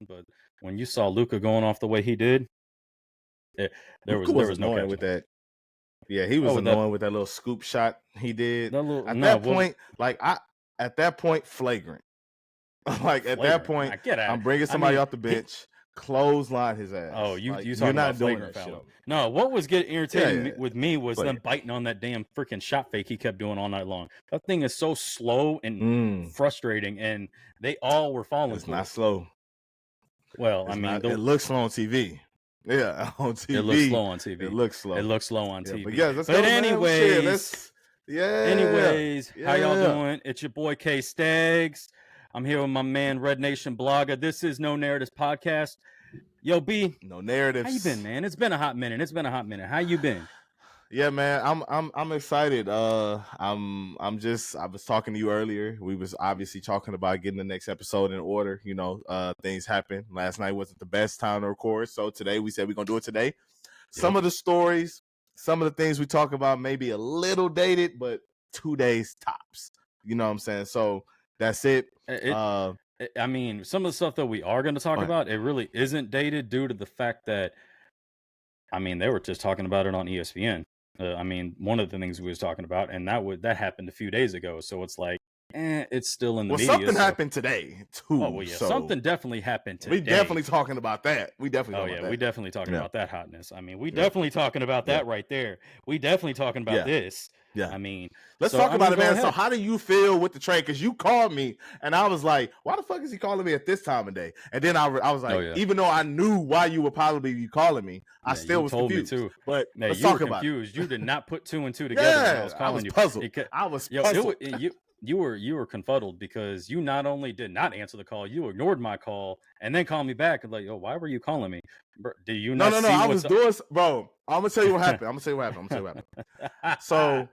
but when you saw Luka going off the way he did, there Luka was was no annoying catching with him. that. Yeah, he was Oh, that annoying with that little scoop shot he did. that little At no, that what point, at that point, flagrant. Like at that flagrant? Nah, point, get out I'm of. bringing I somebody mean, off the bench, clothesline his oh, ass. you Like you're talking about not doing flagrant that shit foul? on me. No, what was getting irritating Yeah, with me was them flagrant. biting on that damn freaking shot fake he kept doing all night long. That thing is so slow and frustrating, and they all were falling It's for not it. slow. Well, I It's mean, not. It looks slow on TV. Yeah, on it looks TV, slow on TV. it looks It slow. looks slow on Yeah, but TV. yeah, let's But go, man. Shit, anyways, yeah, how y'all yeah. doing? It's your boy KStegs. I'm here with my man RedNationBlogga. This is No Narratives Podcast. Yo, B, No narratives. how you been, man? It's been a hot minute. How you been? Yeah, man, I'm excited. I was talking to you earlier. We was obviously talking about getting the next episode in order. You know, things happened. Last night wasn't the best time to record, so today we said we're gonna do it today. Yep. Some of the stories, some of the things we talk about may be a little dated, but 2 days tops. You know what I'm saying? So that's it. I mean, some of the stuff that we are going to talk about, it really isn't dated due to the fact that, I mean, they were just talking about it on ESPN. I mean, one of the things we was talking about, and that happened a few days ago. So it's like, it's still in the media. Something happened today too. Oh well, yeah, so something definitely happened today. We definitely talking about that. We definitely. We definitely talking about that hotness. I mean, we definitely talking about that right there. We definitely talking about this. Yeah. I mean, let's talk about it, man. So how do you feel with the trade? Because you called me and I was like, why the fuck is he calling me at this time of day? And then I was like, even though I knew why you would probably be calling me, I still was confused. Me too. But let's talk about it. You did not put two and two together when I was calling you. Puzzled. I was puzzled. You were confuddled because you not only did not answer the call, you ignored my call and then called me back and like, yo, why were you calling me? Bro, do you not see I was doing, bro. I'm gonna tell you what happened. So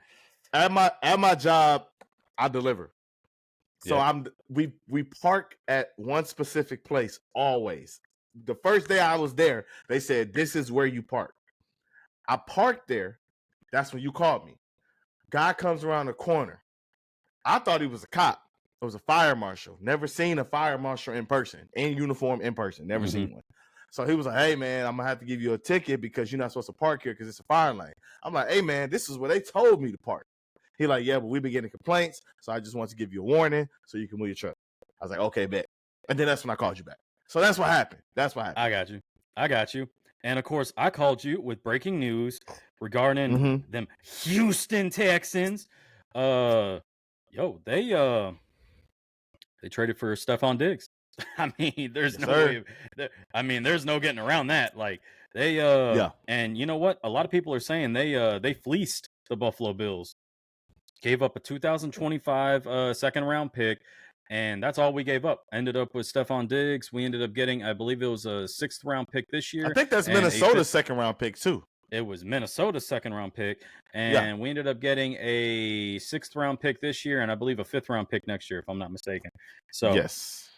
at my job, I deliver. So we park at one specific place always. The first day I was there, they said, this is where you park. I parked there. That's when you called me. Guy comes around the corner. I thought he was a cop. It was a fire marshal. Never seen a fire marshal in person, in uniform in person. Never seen one. So he was like, hey, man, I'm going to have to give you a ticket because you're not supposed to park here because it's a fire lane. I'm like, hey, man, this is where they told me to park. He like, yeah, but we've been getting complaints, so I just want to give you a warning so you can move your truck. I was like, okay, bet. And then that's when I called you back. So that's what happened. I got you. And, of course, I called you with breaking news regarding them Houston Texans. They traded for Stefon Diggs. I mean, there's there's no getting around that. Like and you know what? A lot of people are saying they fleeced the Buffalo Bills. Gave up a 2025 second round pick, and that's all we gave up. Ended up with Stefon Diggs. We ended up getting, I believe it was a 6th round pick this year. I think that's Minnesota's second round pick too. It was Minnesota's second round pick, and we ended up getting a 6th round pick this year, and I believe a 5th round pick next year, if I'm not mistaken. So yes,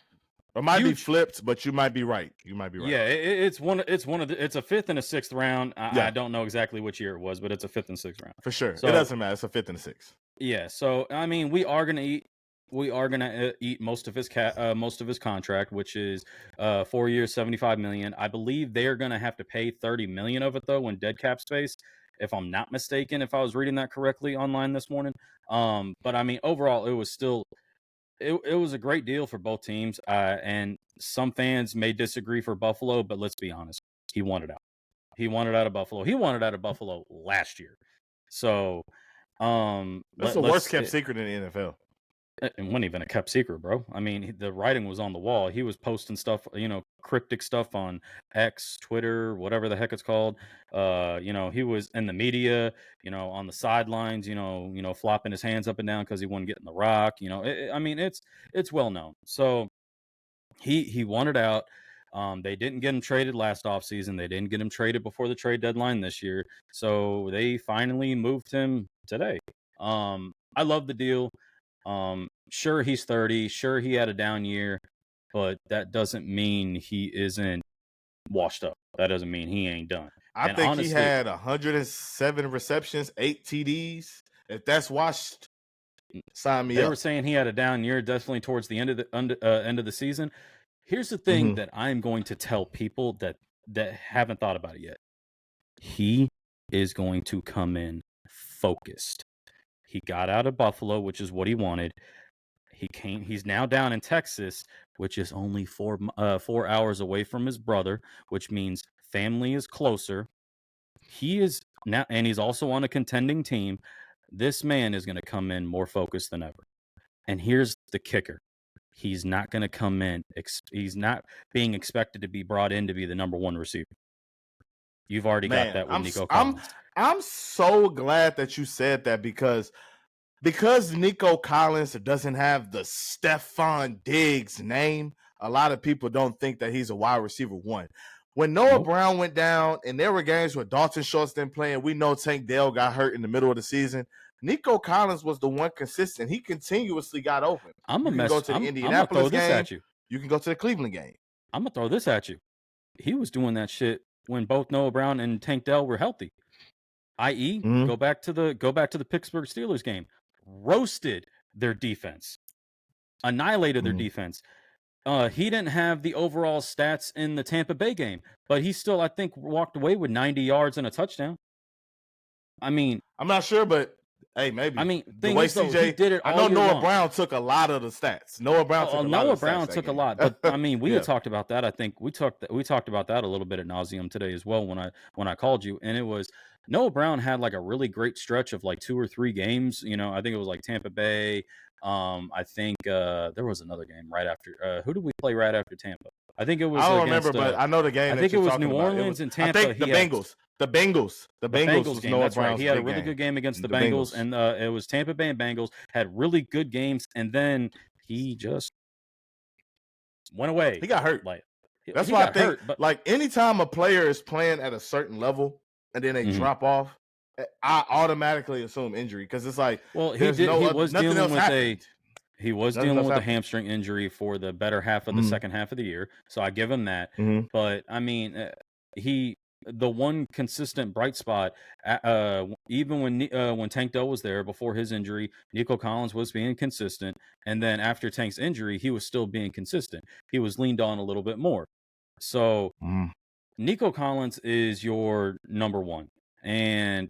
it might be flipped, but you might be right. Yeah, it's a 5th and a 6th round. I don't know exactly which year it was, but it's a 5th and 6th round for sure. So, it doesn't matter. It's a 5th and a 6th. Yeah. So I mean, we are gonna eat most of his contract, which is 4 years, $75 million. I believe they are gonna have to pay $30 million of it though in dead cap space, if I'm not mistaken. If I was reading that correctly online this morning. But I mean, overall, it was still. It was a great deal for both teams, and some fans may disagree for Buffalo, but let's be honest, he wanted out. He wanted out of Buffalo. He wanted out of Buffalo last year. So, that's the worst kept secret in the NFL. It wasn't even a kept secret, bro. I mean, the writing was on the wall. He was posting stuff, cryptic stuff on X, Twitter, whatever the heck it's called. He was in the media, on the sidelines, flopping his hands up and down because he wasn't getting the rock. It's well known. So he wanted out. They didn't get him traded last offseason. They didn't get him traded before the trade deadline this year. So they finally moved him today. I love the deal. Sure, he's 30. Sure, he had a down year, but that doesn't mean he isn't washed up. That doesn't mean he ain't done. I think honestly, he had 107 receptions, 8 TDs. If that's washed, sign me up. They were saying he had a down year, definitely towards the end of the season. Here's the thing that I'm going to tell people that haven't thought about it yet. He is going to come in focused. He got out of Buffalo, which is what he wanted. He's now down in Texas, which is only 4 hours away from his brother, which means family is closer. He is now, and he's also on a contending team. This man is going to come in more focused than ever. And here's the kicker. He's not going to come in. He's not being expected to be brought in to be the number 1 receiver. You've already got that with Nico Collins. I'm so glad that you said that because Nico Collins doesn't have the Stefon Diggs name, a lot of people don't think that he's a wide receiver 1. When Noah Brown went down and there were games where Dalton Schultz didn't play and we know Tank Dell got hurt in the middle of the season, Nico Collins was the one consistent. He continuously got open. You can go to the Indianapolis game. You can go to the Cleveland game. I'm going to throw this at you. He was doing that shit when both Noah Brown and Tank Dell were healthy. I.e., go back to the Pittsburgh Steelers game. Roasted their defense. Annihilated their defense. He didn't have the overall stats in the Tampa Bay game, but he still, I think, walked away with 90 yards and a touchdown. I mean, I'm not sure, but hey, maybe. I mean, the way CJ did it. I know Noah Brown took a lot of the stats. Noah Brown took a lot, but I mean, we had talked about that. I think we talked about that a little bit at nauseum today as well when I called you, and it was Noah Brown had like a really great stretch of like 2 or 3 games. You know, I think it was like Tampa Bay. I think there was another game right after. Who did we play right after Tampa? I think it was. I don't remember, but I know the game. I think it was New Orleans and Tampa. I think the Bengals. The Bengals was game. Noah That's Brown's right. He had a really good game against the Bengals, and it was Tampa Bay and Bengals had really good games, and then he just went away. He got hurt. Like that's why I think, like, anytime a player is playing at a certain level and then they drop off, I automatically assume injury because it's like, well, he was dealing with a hamstring injury for the better half of the second half of the year, so I give him that. But I mean, the one consistent bright spot, even when Tank Dell was there before his injury, Nico Collins was being consistent, and then after Tank's injury, he was still being consistent. He was leaned on a little bit more. So Nico Collins is your number 1, and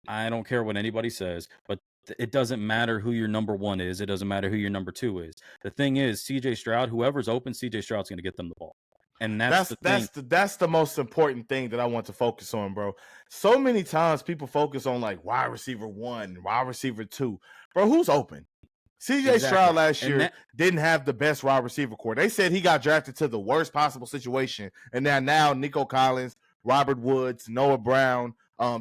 I don't care what anybody says, but it doesn't matter who your number 1 is. It doesn't matter who your number 2 is. The thing is, CJ Stroud, whoever's open, CJ Stroud's going to get them the ball. And that's the most important thing that I want to focus on, bro. So many times people focus on like wide receiver 1, wide receiver 2. Bro, who's open? CJ Stroud last year didn't have the best wide receiver core. They said he got drafted to the worst possible situation. And now Nico Collins, Robert Woods, Noah Brown,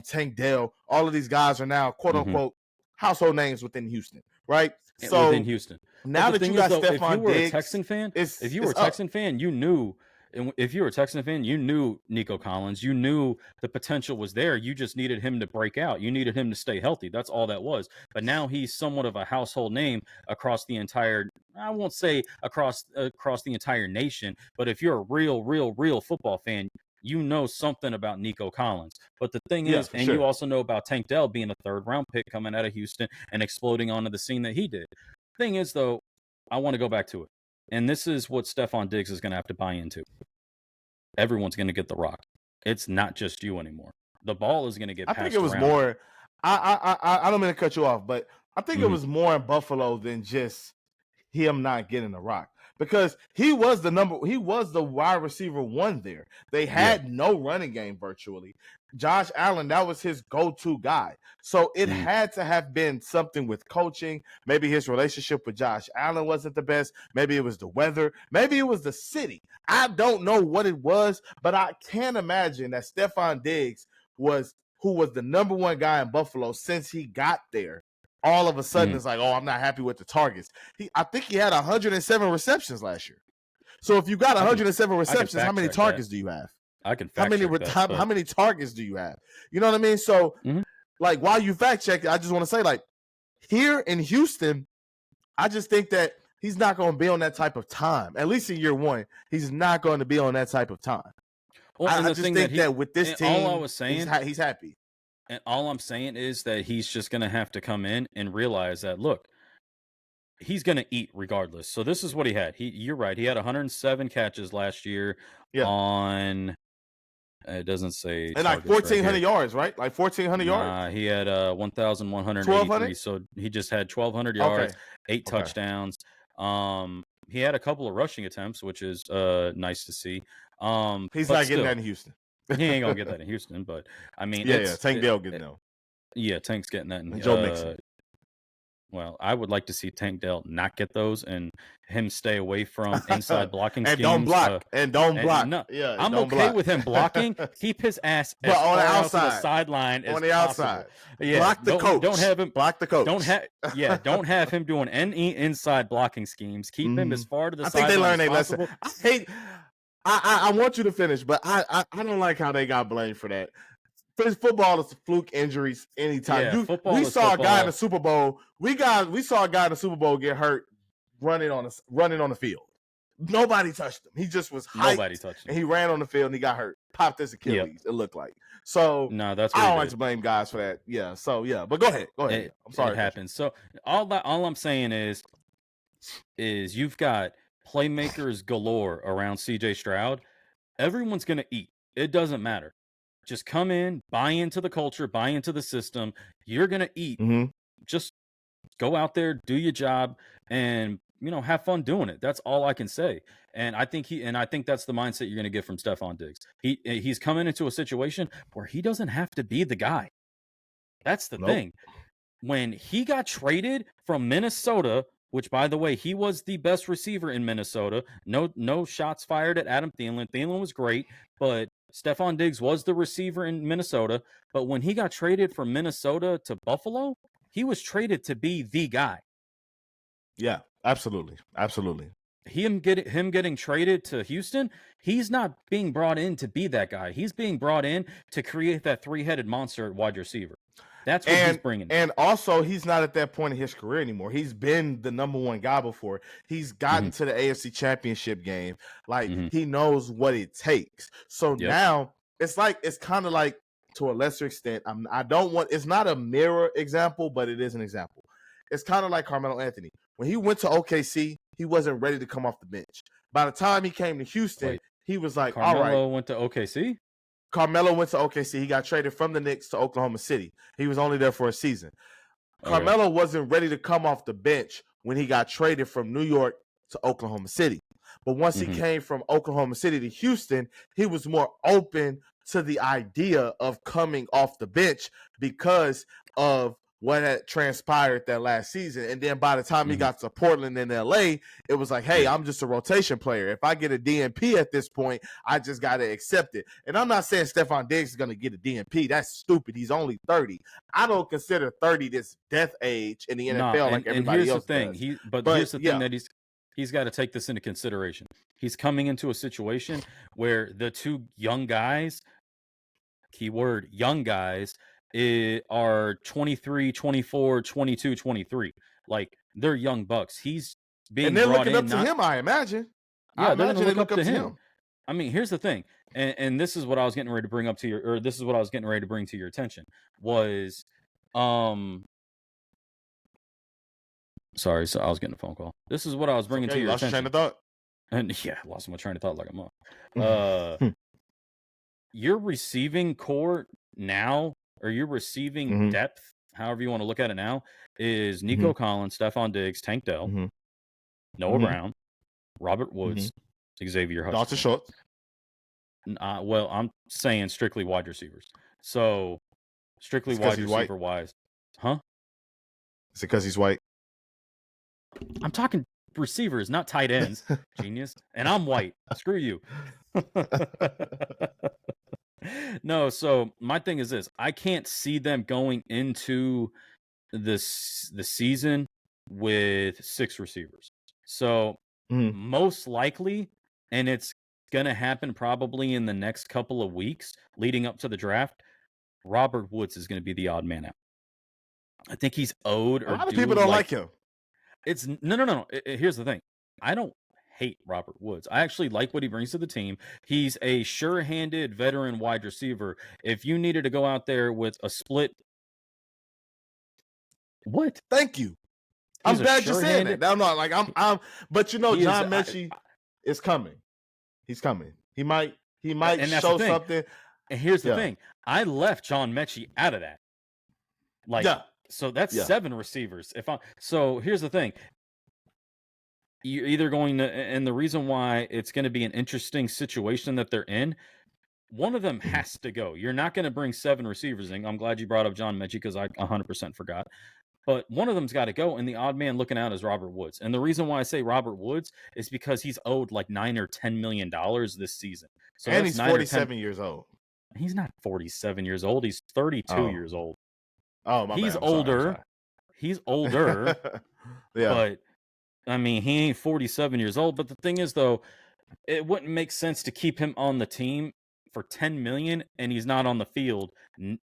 Tank Dell, all of these guys are now quote unquote household names within Houston, right? So within Houston. Now that you got Stefon Diggs, if you were a Texan fan, you knew. And if you were a Texan fan, you knew Nico Collins. You knew the potential was there. You just needed him to break out. You needed him to stay healthy. That's all that was. But now he's somewhat of a household name across the entire, I won't say across the entire nation, but if you're a real football fan, you know something about Nico Collins. But the thing is, and you also know about Tank Dell being a 3rd-round pick coming out of Houston and exploding onto the scene that he did. Thing is, though, I want to go back to it. And this is what Stefon Diggs is going to have to buy into. Everyone's going to get the rock. It's not just you anymore. The ball is going to get passed around. I think it was more. I don't mean to cut you off, but I think it was more in Buffalo than just him not getting the rock. Because he was the wide receiver 1 there. They had no running game virtually. Josh Allen, that was his go-to guy. So it had to have been something with coaching. Maybe his relationship with Josh Allen wasn't the best. Maybe it was the weather. Maybe it was the city. I don't know what it was, but I can't imagine that Stefon Diggs who was the number 1 guy in Buffalo since he got there. All of a sudden, it's like, oh, I'm not happy with the targets. I think he had 107 receptions last year. So if you got 107 receptions, how many targets do you have? I can how many targets do you have? You know what I mean? So, like, while you fact check it, I just want to say, like, here in Houston, I just think that he's not going to be on that type of time. At least in year 1, he's not going to be on that type of time. Well, I just think that with this team, all I was saying, he's happy. And all I'm saying is that he's just going to have to come in and realize that, look, he's going to eat regardless. So this is what he had. You're right. He had 107 catches last year Yeah. on. It doesn't say And like targets right 1,400 here. yards, right? Like 1,400 yards? Nah, he had 1,183. 1,200? So he just had 1,200 Okay. yards, 8 Okay. touchdowns. He had a couple of rushing attempts, which is nice to see. He's But not getting still, that in Houston. he ain't gonna get that in Houston. But I mean, Yeah. Tank Dell getting that. yeah, Tank's getting that. And Joe Mixon. Well, I would like to see Tank Dell not get those and him stay away from inside blocking and schemes. Don't block. And don't block. No, Yeah, I'm don't okay block. with him blocking. Keep his ass But as on far the out to outside. the sideline as On the possible. outside. Yeah, Block the coach. Don't have him block the coach. Don't have him doing any inside blocking schemes. Keep him as far to the sideline. I think they learned as their lesson. possible. I hate. I want you to finish, but I don't like how they got blamed for that. Football is fluke injuries anytime. Yeah, we saw a guy in the Super Bowl. We saw a guy in the Super Bowl get hurt running on the field. Nobody touched him. He just was hyped. Nobody touched him. And he ran on the field and he got hurt. Popped his Achilles. It looked like. So no, that's I don't like to blame guys for that. Yeah. So yeah, but go ahead. I'm sorry. It happens. So all I'm saying is you've got playmakers galore around CJ Stroud. Everyone's gonna eat. It doesn't matter. Just come in, buy into the culture, buy into the system. You're gonna eat. Just go out there, do your job, and have fun doing it. That's all I can say. And I think that's the mindset you're gonna get from Stefon Diggs. He's coming into a situation where he doesn't have to be the guy. That's the thing. When he got traded from Minnesota, which by the way, he was the best receiver in Minnesota. No shots fired at Adam Thielen. Thielen was great, but Stefon Diggs was the receiver in Minnesota. But when he got traded from Minnesota to Buffalo, he was traded to be the guy. Yeah, absolutely. Him getting traded to Houston, he's not being brought in to be that guy. He's being brought in to create that three-headed monster at wide receiver. That's what he's bringing. And also, he's not at that point in his career anymore. He's been the number one guy before. He's gotten to the AFC Championship game. Like, he knows what it takes. So now, it's kind of like, to a lesser extent, it's not a mirror example, but it is an example. It's kind of like Carmelo Anthony. When he went to OKC, he wasn't ready to come off the bench. By the time he came to Houston, he was like, Carmelo all right. went to OKC? Carmelo went to OKC. He got traded from the Knicks to Oklahoma City. He was only there for a season. Carmelo wasn't ready to come off the bench when he got traded from New York to Oklahoma City. But once he came from Oklahoma City to Houston, he was more open to the idea of coming off the bench because of what had transpired that last season. And then by the time he got to Portland and LA, it was like, hey, I'm just a rotation player. If I get a DNP at this point, I just got to accept it. And I'm not saying Stefon Diggs is going to get a DNP. That's stupid. He's only 30. I don't consider 30 this death age in the NFL like everybody else does. But here's the thing that he's got to take this into consideration. He's coming into a situation where the two young guys, keyword young guys, are 23, 24, 22, 23. Like, they're young bucks. He's being brought in. And they're looking up to him, I imagine. Yeah, they're going to look up to him. I mean, here's the thing. And this is what I was getting ready to bring up to this is what I was getting ready to bring to your attention was, sorry, so I was getting a phone call. This is what I was bringing to your attention. Lost your train of thought? And yeah, lost my train of thought like I'm up. Your receiving core now, or your receiving depth, however you want to look at it now, is Nico Collins, Stefon Diggs, Tank Dell, Noah Brown, Robert Woods, Xavier Hutchinson. Dalton Schultz. Well, I'm saying strictly wide receivers. So, strictly wide receiver wise. Huh? Is it because he's white? I'm talking receivers, not tight ends, genius. And I'm white. Screw you. No, so my thing is this. I can't see them going into the season with 6 receivers. So most likely, and it's going to happen probably in the next couple of weeks leading up to the draft, Robert Woods is going to be the odd man out. I think he's owed. A lot of people don't like him. It's no. Here's the thing. I don't hate Robert Woods. I actually like what he brings to the team. He's a sure-handed veteran wide receiver. If you needed to go out there with a split, what? Thank you. I'm glad you're saying that. No, like but John Mechie is coming. He's coming. He might show something. And here's the thing. I left John Mechie out of that. Like, so that's 7 receivers. So here's the thing. You're either going to, and the reason why it's going to be an interesting situation that they're in, one of them has to go. You're not going to bring 7 receivers in. I'm glad you brought up John Mechie because I 100% forgot. But one of them's got to go, and the odd man looking out is Robert Woods. And the reason why I say Robert Woods is because he's owed like $9 or $10 million this season. So and he's 47 years old. He's not 47 years old. He's 32 years old. Oh, my bad. He's older. He's older. But I mean, he ain't 47 years old. But the thing is, though, it wouldn't make sense to keep him on the team for $10 million and he's not on the field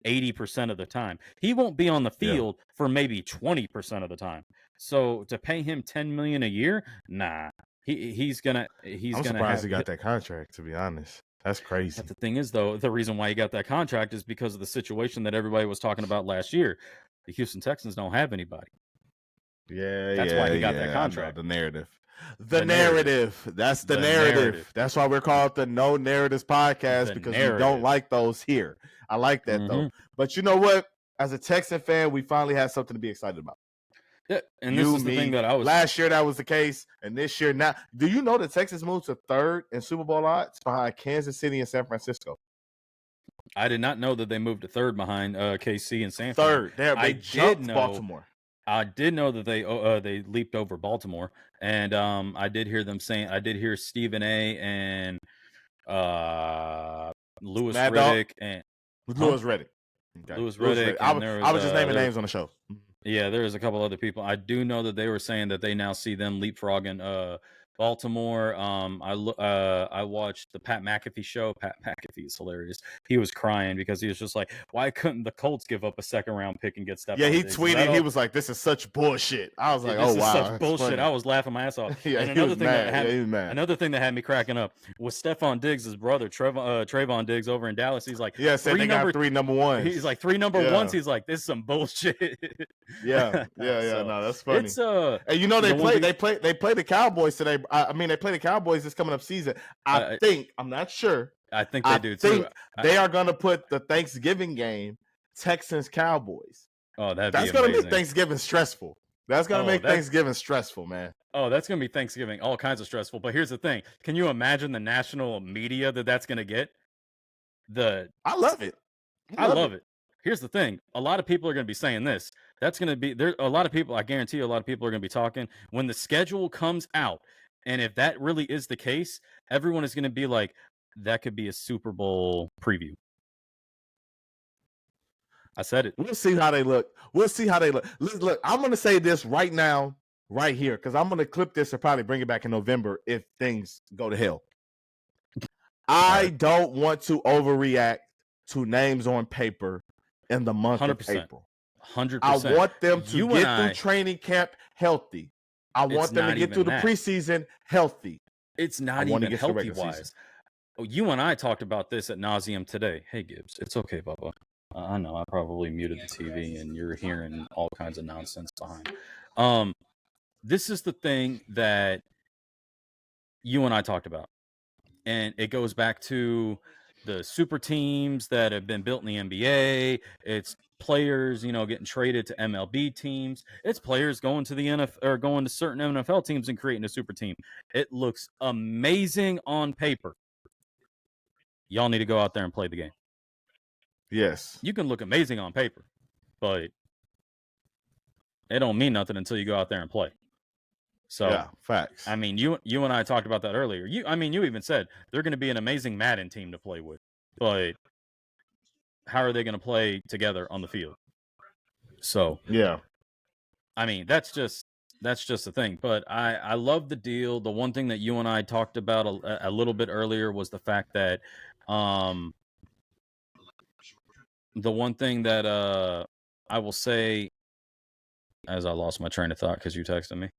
80% of the time. He won't be on the field for maybe 20% of the time. So to pay him $10 million a year, nah. I'm surprised he got that contract, to be honest. That's crazy. But the thing is, though, the reason why he got that contract is because of the situation that everybody was talking about last year. The Houston Texans don't have anybody. That's why he got that contract. The narrative. That's the narrative. That's why we're called the No Narratives Podcast, because we don't like those here. I like that though. But you know what? As a Texan fan, we finally have something to be excited about. Yeah, and this is the thing that I was. Last year that was the case, and this year now. Do you know the Texans moved to 3rd in Super Bowl odds behind Kansas City and San Francisco? I did not know that they moved to 3rd behind KC and San Fran. 3rd. They jumped Baltimore. I did know that they leaped over Baltimore, and I did hear Stephen A. and Louis Riddick and Louis Riddick. Okay. Louis Riddick. I was just naming names on the show. Yeah, there was a couple other people. I do know that they were saying that they now see them leapfrogging Baltimore. I watched the Pat McAfee show. Pat McAfee is hilarious. He was crying because he was just like, why couldn't the Colts give up a 2nd-round pick and get Stefon? Yeah, he tweeted. He was like, "This is such bullshit." I was like, "Oh wow, such bullshit." Funny. I was laughing my ass off. Yeah, and another thing that had me cracking up was Stefon Diggs' brother, Trayvon Diggs, over in Dallas. He's like, said they got 3 number ones. He's like 3 number ones. He's like, this is some bullshit. Yeah. No, that's funny. It's and you know they play the Cowboys today. I mean, they play the Cowboys this coming up season. I'm not sure. I think they do too. They are going to put the Thanksgiving game Texans Cowboys. Oh, that's going to make Thanksgiving stressful. That's going to make Thanksgiving stressful, man. Oh, that's going to be Thanksgiving all kinds of stressful. But here's the thing: can you imagine the national media that's going to get? I love it. I love it. Here's the thing: a lot of people are going to be saying this. That's going to be there. A lot of people, I guarantee, a lot of people are going to be talking when the schedule comes out. And if that really is the case, everyone is going to be like, that could be a Super Bowl preview. I said it. We'll see how they look. Look, I'm going to say this right now, right here, because I'm going to clip this and probably bring it back in November if things go to hell. I don't want to overreact to names on paper in the month 100%. Of April. 100%. I want them to get through training camp healthy. I want them to get through the preseason healthy. It's not even healthy-wise. Oh, you and I talked about this ad nauseum today. Hey, Gibbs, it's okay, Bubba. I know I probably muted the TV and you're hearing all kinds of nonsense behind. This is the thing that you and I talked about. And it goes back to the super teams that have been built in the NBA. It's players, getting traded to MLB teams. It's players going to the NFL or going to certain NFL teams and creating a super team. It looks amazing on paper. Y'all need to go out there and play the game. Yes. You can look amazing on paper, but it don't mean nothing until you go out there and play. So, yeah, facts. I mean, you and I talked about that earlier. You even said they're going to be an amazing Madden team to play with, but how are they going to play together on the field? So, yeah, I mean, that's just the thing. But I love the deal. The one thing that you and I talked about a little bit earlier was the fact that, the one thing that I will say, as I lost my train of thought because you texted me.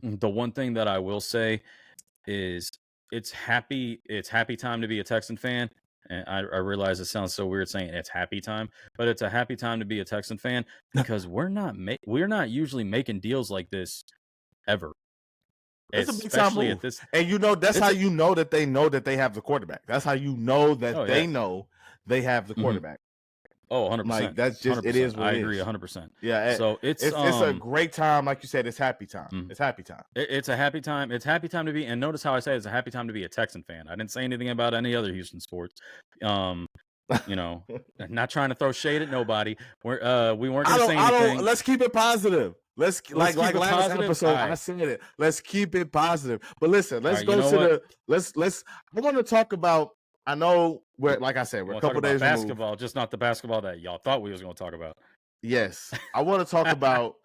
The one thing that I will say is it's happy time to be a Texan fan. And I realize it sounds so weird saying it's happy time, but it's a happy time to be a Texan fan because we're not usually making deals like this ever, It's a big time especially at move. this. And that's It's how a, you know that they know that they have the quarterback. That's how you know oh that yeah, they know they have the hmm quarterback. oh Like 100%, that's just it 100%. is what I it agree is. 100%. Yeah, So it's a great time, like you said. It's happy time. mm, It's happy time. it's a happy time. It's happy time to be. And notice how I say it's a happy time to be a Texan fan. I didn't say anything about any other Houston sports. Um, you know, not trying to throw shade at nobody. We weren't going to say I don't. anything. Let's keep it positive. Let's Let's keep like it last positive. All episode. I right. said it. Let's keep it positive. But listen, All let's right. You go know to what? the. Let's. I want to talk about. I know we're like I said, You we're a want to talk couple about days removed. basketball, just not the basketball that y'all thought we was going to talk about. Yes, I want to talk about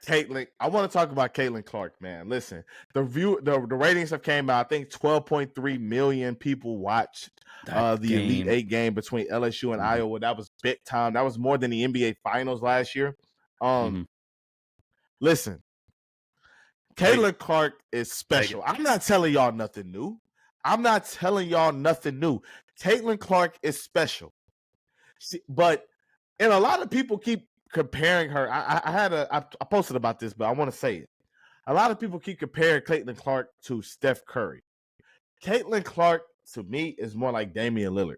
Caitlin. I want to talk about Caitlin Clark, man. Listen, the ratings have came out. I think 12.3 million people watched That the Elite game. Eight game between LSU and Iowa. That was big time. That was more than the NBA Finals last year. Listen, Caitlin Clark is special. I'm not telling y'all nothing new. Caitlin Clark is special. But and a lot of people keep comparing her. I posted about this, but I want to say it. A lot of people keep comparing Caitlin Clark to Steph Curry. Caitlin Clark, to me, is more like Damian Lillard.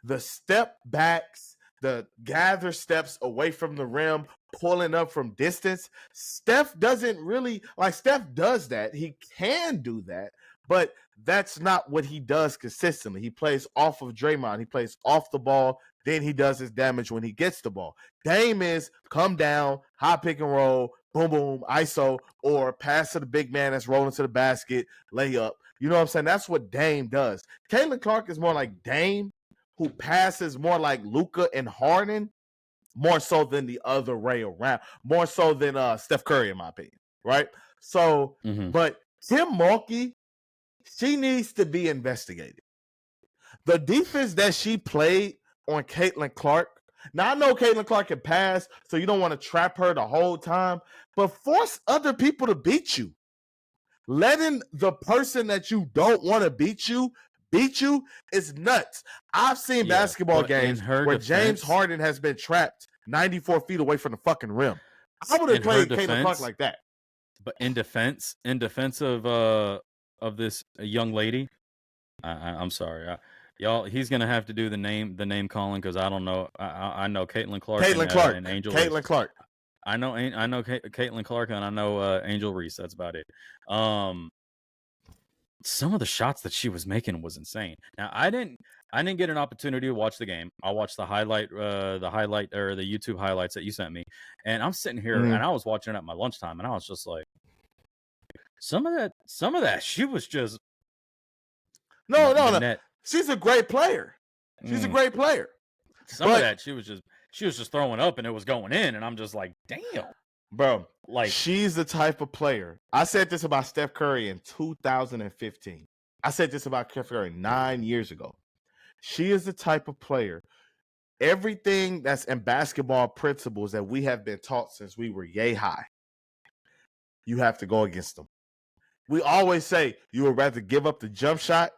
The step backs, the gather steps away from the rim, pulling up from distance. Steph doesn't really, like, Steph does that. He can do that, but that's not what he does consistently. He plays off of Draymond. He plays off the ball. Then he does his damage when he gets the ball. Dame is come down, high pick and roll, boom, boom, ISO, or pass to the big man that's rolling to the basket, layup. You know what I'm saying? That's what Dame does. Caitlin Clark is more like Dame, who passes more like Luka and Harden, more so than the other way around, more so than Steph Curry, in my opinion, right? So, but Kim Mulkey, she needs to be investigated. The defense that she played on Caitlin Clark, now I know Caitlin Clark can pass, so you don't want to trap her the whole time, but force other people to beat you. Letting the person that you don't want to beat you is nuts. I've seen basketball games where James Harden has been trapped 94 feet away from the fucking rim. I would have played Caitlin Clark like that. But in defense of this young lady, I'm sorry, y'all. He's gonna have to do the name calling because I don't know. I know Caitlin Clark and Angel. Caitlin Clark. I know Caitlin Clark and I know Angel Reese. That's about it. Some of the shots that she was making was insane. Now I didn't get an opportunity to watch the game. I watched the highlight or the YouTube highlights that you sent me, and I'm sitting here and I was watching it at my lunchtime, and I was just like, some of that she was just no. She's a great player. She's a great player. Some of that she was just throwing up and it was going in, and I'm just like, damn. Bro, like she's the type of player. I said this about Steph Curry in 2015. I said this about Steph Curry 9 years ago. She is the type of player. Everything that's in basketball principles that we have been taught since we were yay high, you have to go against them. We always say you would rather give up the jump shot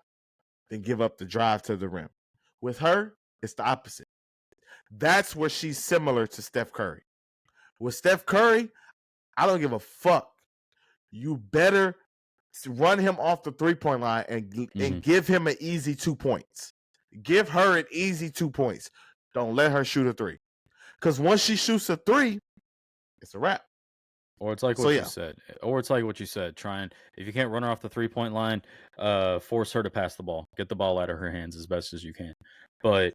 than give up the drive to the rim. With her, it's the opposite. That's where she's similar to Steph Curry. With Steph Curry, I don't give a fuck. You better run him off the three-point line and give him an easy 2 points. Give her an easy 2 points. Don't let her shoot a three. Because once she shoots a three, it's a wrap. Or it's like what you said. Or it's like what you said. If you can't run her off the 3-point line, force her to pass the ball. Get the ball out of her hands as best as you can. But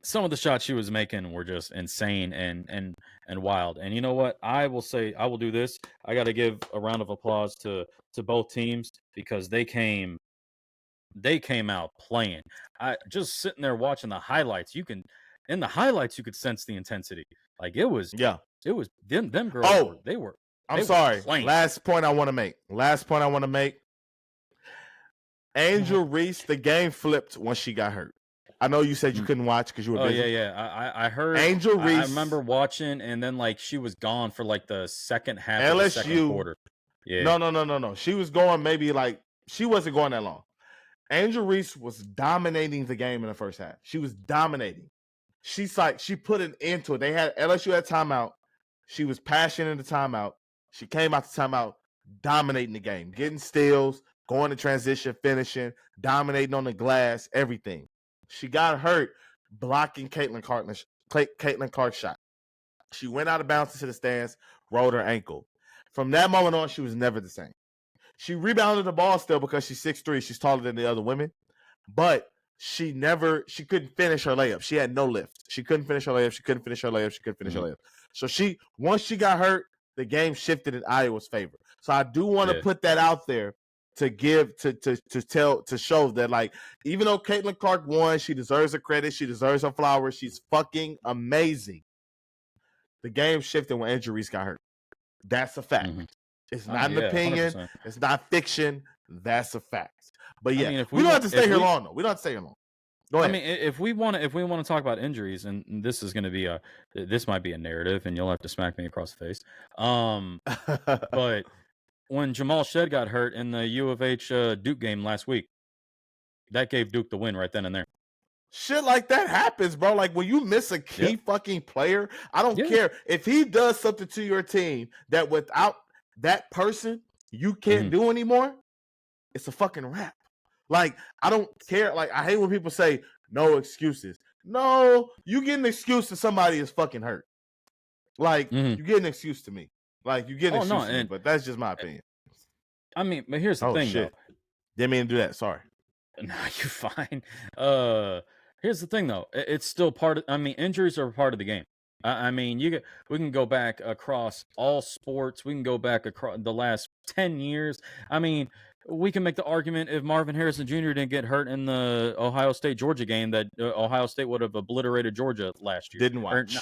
some of the shots she was making were just insane and wild. And you know what? I will do this. I got to give a round of applause to both teams because they came out playing. I just sitting there watching the highlights. In the highlights you could sense the intensity. Like it was them girls. I'm sorry. Playing. Last point I want to make. Angel Reese, the game flipped when she got hurt. I know you said you couldn't watch because you were busy. Yeah. I heard Angel Reese. I remember watching, and then like she was gone for like the second half of the second quarter. Yeah. No. She was going maybe like she wasn't going that long. Angel Reese was dominating the game in the first half. She was dominating. She put an end to it. They had LSU at timeout. She was passionate in the timeout. She came out the timeout, dominating the game, getting steals, going to transition, finishing, dominating on the glass, everything. She got hurt blocking Caitlin Clark's shot. She went out of bounds into the stands, rolled her ankle. From that moment on, she was never the same. She rebounded the ball still because she's 6'3". She's taller than the other women. But she couldn't finish her layup. She had no lift. She couldn't finish her layup. She couldn't finish her layup. So once she got hurt, the game shifted in Iowa's favor. So I do want to put that out there to show that, like, even though Caitlin Clark won, she deserves her credit. She deserves her flowers. She's fucking amazing. The game shifted when Angel Reese got hurt. That's a fact. Mm-hmm. It's not an opinion. 100%. It's not fiction. That's a fact. But yeah, I mean, we don't have to stay here long, though. We don't have to stay here long. Go ahead. I mean, if we want to talk about injuries, and this is going to be this might be a narrative, and you'll have to smack me across the face. But when Jamal Shead got hurt in the U of H Duke game last week, that gave Duke the win right then and there. Shit like that happens, bro. Like, when you miss a key fucking player, I don't care if he does something to your team that without that person you can't do anymore. It's a fucking wrap. Like, I don't care. Like, I hate when people say no excuses. No, you get an excuse to somebody is fucking hurt. Like, you get an excuse to me. Like, you get an excuse to me, but that's just my opinion. I mean, but here's the thing, though. Didn't mean to do that. Sorry. No, you're fine. Here's the thing, though. It's still part of. I mean, injuries are part of the game. I mean, we can go back across all sports. We can go back across the last 10 years. I mean, we can make the argument if Marvin Harrison Jr. didn't get hurt in the Ohio State-Georgia game that Ohio State would have obliterated Georgia last year. Didn't watch.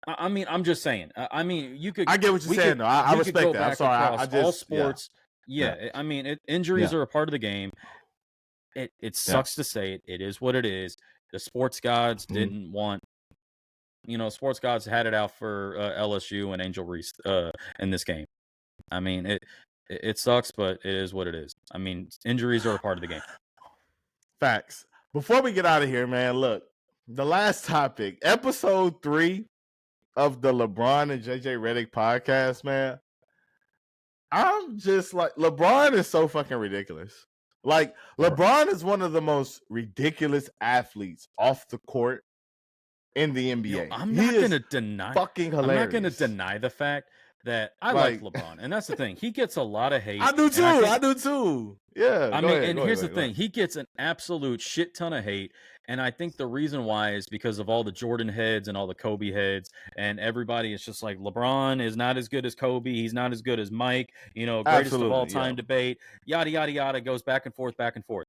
I mean, I'm just saying. I mean, you could. I get what you're saying, though. I respect that. I'm sorry. I just, all sports. Yeah. I mean, injuries are a part of the game. It sucks to say it. It is what it is. The sports gods didn't want. Sports gods had it out for LSU and Angel Reese in this game. I mean, it sucks, but it is what it is. I mean, injuries are a part of the game. Facts. Before we get out of here, man, look, the last topic, episode 3 of the LeBron and JJ Redick podcast, man. I'm just like, LeBron is so fucking ridiculous. Like, LeBron is one of the most ridiculous athletes off the court in the NBA. I'm not going to deny. Fucking hilarious. I'm not going to deny the fact that I like LeBron, and that's the thing. He gets a lot of hate. I do too. I do too. Yeah. I mean, here's the thing. He gets an absolute shit ton of hate, and I think the reason why is because of all the Jordan heads and all the Kobe heads, and everybody is just like, LeBron is not as good as Kobe. He's not as good as Mike. Greatest of all time debate. Yada yada yada goes back and forth, back and forth.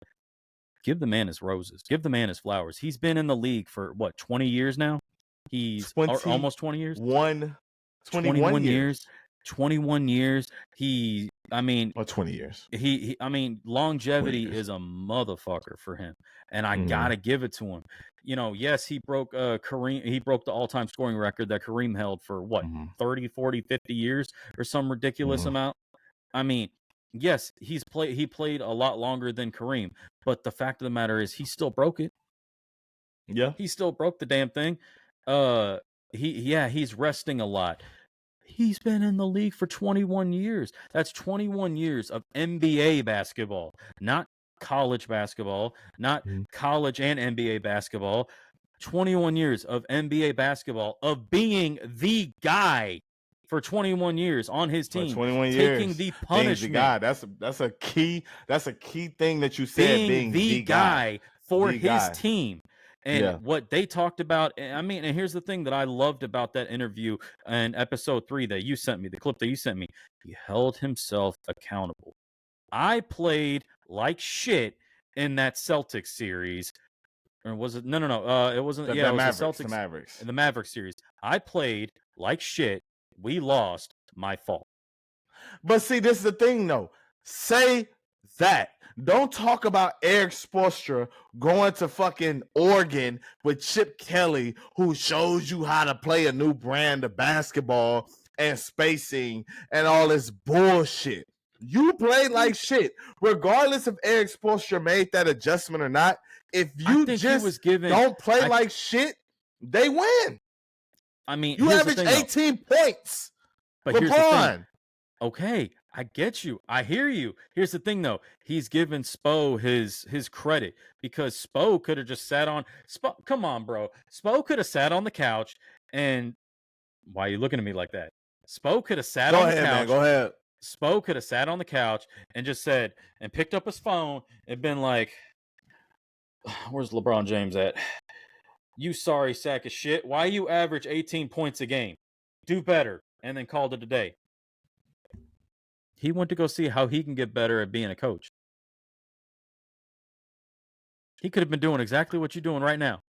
Give the man his roses. Give the man his flowers. He's been in the league for what, 20 years now? He's almost 20 years. 21 years. 21 years. 20 years. I mean, longevity is a motherfucker for him, and I gotta give it to him. Yes, he broke Kareem. He broke the all-time scoring record that Kareem held for what, 30, 40, 50 years or some ridiculous amount. I mean, yes, he played a lot longer than Kareem, but the fact of the matter is he still broke it. Yeah, he still broke the damn thing. He's resting a lot. He's been in the league for 21 years. That's 21 years of NBA basketball, not college basketball, not college and NBA basketball. 21 years of NBA basketball, of being the guy for 21 years on his team, 21 years, taking the punishment. Being the guy. That's a key thing that you said. Being the guy for his team. And what they talked about, I mean, and here's the thing that I loved about that interview in episode 3 that you sent me, the clip that you sent me. He held himself accountable. I played like shit in that Celtics series. Or was it? No. It wasn't. It was the Celtics. The Mavericks series. I played like shit. We lost. My fault. But see, this is the thing, though. Say that. Don't talk about Eric Spoelstra going to fucking Oregon with Chip Kelly, who shows you how to play a new brand of basketball and spacing and all this bullshit. You play like shit. Regardless if Eric Spoelstra made that adjustment or not, if you just don't play like shit, they win. I mean, you average 18 points. But here's the thing. Okay, I get you. I hear you. Here's the thing, though. He's given Spo his credit because Spo could have just sat on. Come on, bro. Spo could have sat on the couch and. Why are you looking at me like that? Spo could have sat on the couch. Man, go ahead. Spo could have sat on the couch and just said, and picked up his phone and been like, where's LeBron James at? You sorry sack of shit. Why you average 18 points a game? Do better. And then called it a day. He went to go see how he can get better at being a coach. He could have been doing exactly what you're doing right now.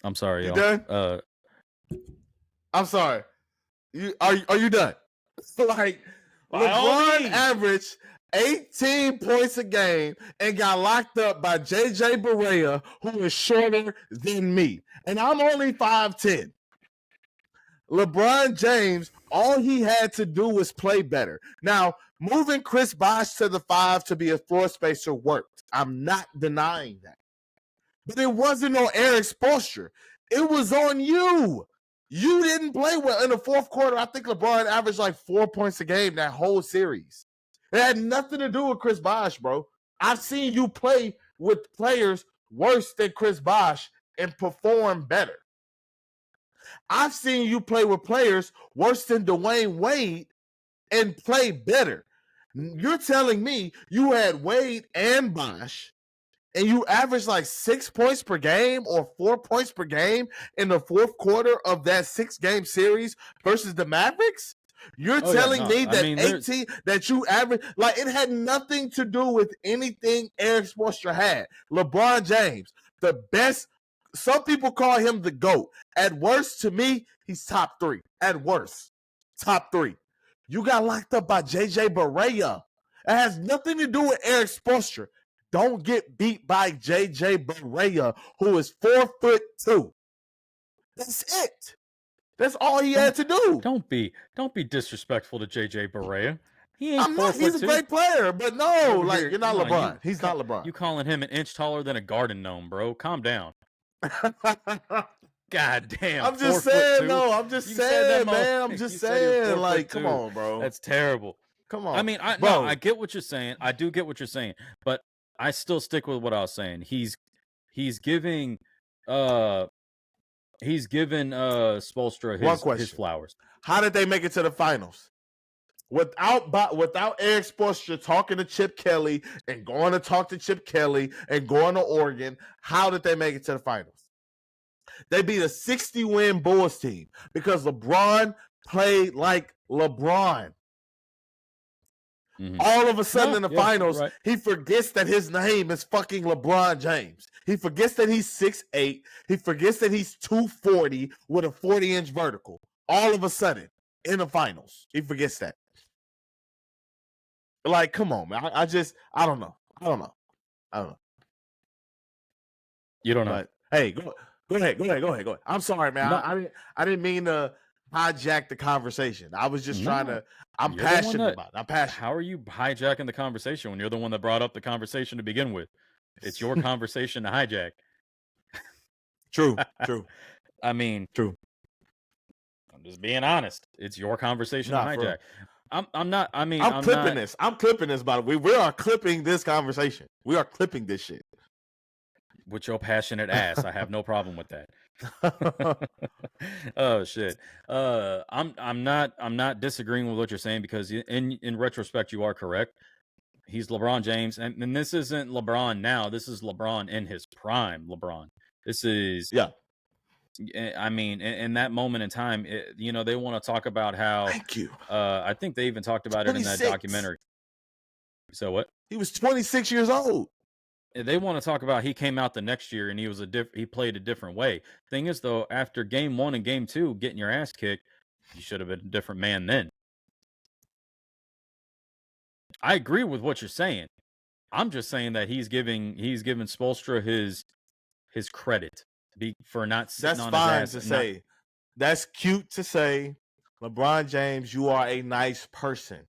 I'm sorry, y'all. Done? I'm sorry. Are you done? Like, LeBron averaged 18 points a game and got locked up by JJ Barea, who is shorter than me. And I'm only 5'10". LeBron James, all he had to do was play better. Now, moving Chris Bosh to the 5 to be a floor spacer worked. I'm not denying that. But it wasn't on Eric Spoelstra. It was on you. You didn't play well. In the fourth quarter, I think LeBron averaged like 4 points a game that whole series. It had nothing to do with Chris Bosh, bro. I've seen you play with players worse than Chris Bosh and perform better. I've seen you play with players worse than Dwayne Wade and play better. You're telling me you had Wade and Bosh and you averaged like 6 points per game or 4 points per game in the fourth quarter of that 6-game series versus the Mavericks? You're telling me that 18 that you average, like, it had nothing to do with anything Eric Spoelstra had. LeBron James, the best. Some people call him the GOAT. At worst, to me, he's top 3. At worst, top 3. You got locked up by JJ Barea. It has nothing to do with Eric Spoelstra. Don't get beat by JJ Barea, who is 4'2". That's it. That's all he had to do. Don't be disrespectful to JJ Barea. He ain't I'm not. He's a great player, but no, like, you're not LeBron. He's not LeBron. You calling him an inch taller than a garden gnome, bro? Calm down. God damn. I'm just saying, no. I'm just saying, man. I'm just saying, like, come on, bro. That's terrible. Come on. I mean, I get what you're saying. I do get what you're saying, but I still stick with what I was saying. He's giving Spoelstra his flowers. How did they make it to the finals? Without Eric Spoelstra talking to Chip Kelly and going to talk to Chip Kelly and going to Oregon, how did they make it to the finals? They beat a 60-win Bulls team because LeBron played like LeBron. Mm-hmm. All of a sudden in the finals, he forgets that his name is fucking LeBron James. He forgets that he's 6'8". He forgets that he's 240 with a 40-inch vertical. All of a sudden in the finals, he forgets that. Like, come on, man. I don't know. You don't know. But, hey, go ahead. I'm sorry, man. No. I didn't mean to hijack the conversation. I was just trying to. I'm passionate about it. I'm passionate. How are you hijacking the conversation when you're the one that brought up the conversation to begin with? It's your conversation to hijack. True. I mean, true. I'm just being honest. It's your conversation to hijack. I'm not. I mean, I'm clipping this. I'm clipping this. By the way, we are clipping this conversation. We are clipping this shit. With your passionate ass, I have no problem with that. Oh shit. I'm not disagreeing with what you're saying because in retrospect you are correct. He's LeBron James, and this isn't LeBron now. This is LeBron in his prime. LeBron. This is I mean, in that moment in time, they want to talk about how. Thank you. I think they even talked about 26. It in that documentary. So what? He was 26 years old. They want to talk about he came out the next year and he played a different way. Thing is, though, after game 1 and game 2, getting your ass kicked, you should have been a different man then. I agree with what you're saying. I'm just saying that he's giving Spoelstra his credit for not sitting on his ass. That's fine to say. That's cute to say. LeBron James, you are a nice person.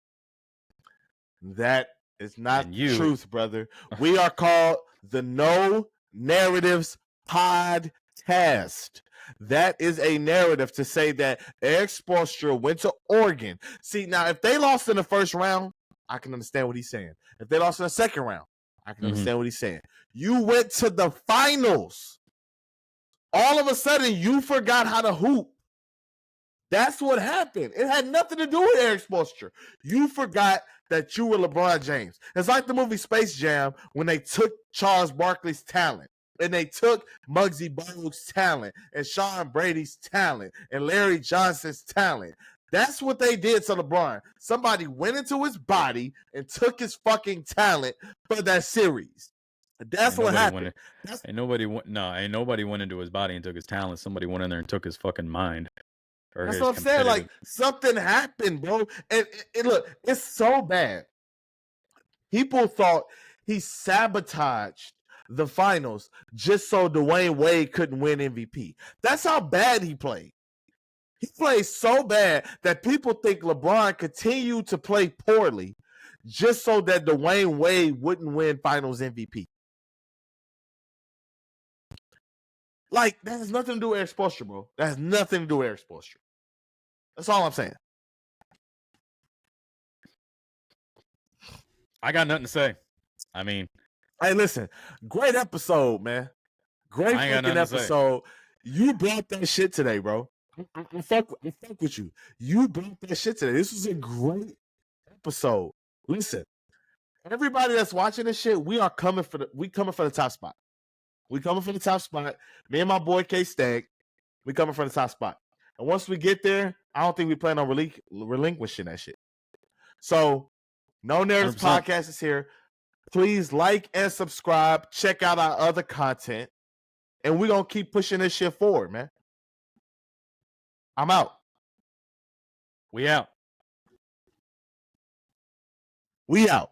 That is not the truth, brother. We are called the No Narratives Podcast. That is a narrative to say that Eric Spoelstra went to Oregon. See, now, if they lost in the first round, I can understand what he's saying. If they lost in the second round, I can understand what he's saying. You went to the finals. All of a sudden, you forgot how to hoop. That's what happened. It had nothing to do with Eric Spoelstra. You forgot that you were LeBron James. It's like the movie Space Jam when they took Charles Barkley's talent and they took Muggsy Bogues' talent and Sean Brady's talent and Larry Johnson's talent. That's what they did to LeBron. Somebody went into his body and took his fucking talent for that series. That's what happened. Ain't nobody went into his body and took his talent. Somebody went in there and took his fucking mind. That's what I'm saying. Like, something happened, bro. And look, it's so bad. People thought he sabotaged the finals just so Dwayne Wade couldn't win MVP. That's how bad he played. He played so bad that people think LeBron continued to play poorly just so that Dwayne Wade wouldn't win finals MVP. Like, that has nothing to do with Eric Spoelstra, bro. That has nothing to do with Eric Spoelstra. That's all I'm saying. I got nothing to say. I mean, hey, listen, great episode, man. Great fucking episode. You brought that shit today, bro. I fuck with you. You brought that shit today. This was a great episode. Listen, everybody that's watching this shit, we coming for the top spot. We coming for the top spot. Me and my boy KSteg, we coming for the top spot. And once we get there, I don't think we plan on relinquishing that shit. So, No Narratives Podcast is here. Please like and subscribe. Check out our other content. And we're going to keep pushing this shit forward, man. I'm out. We out. We out.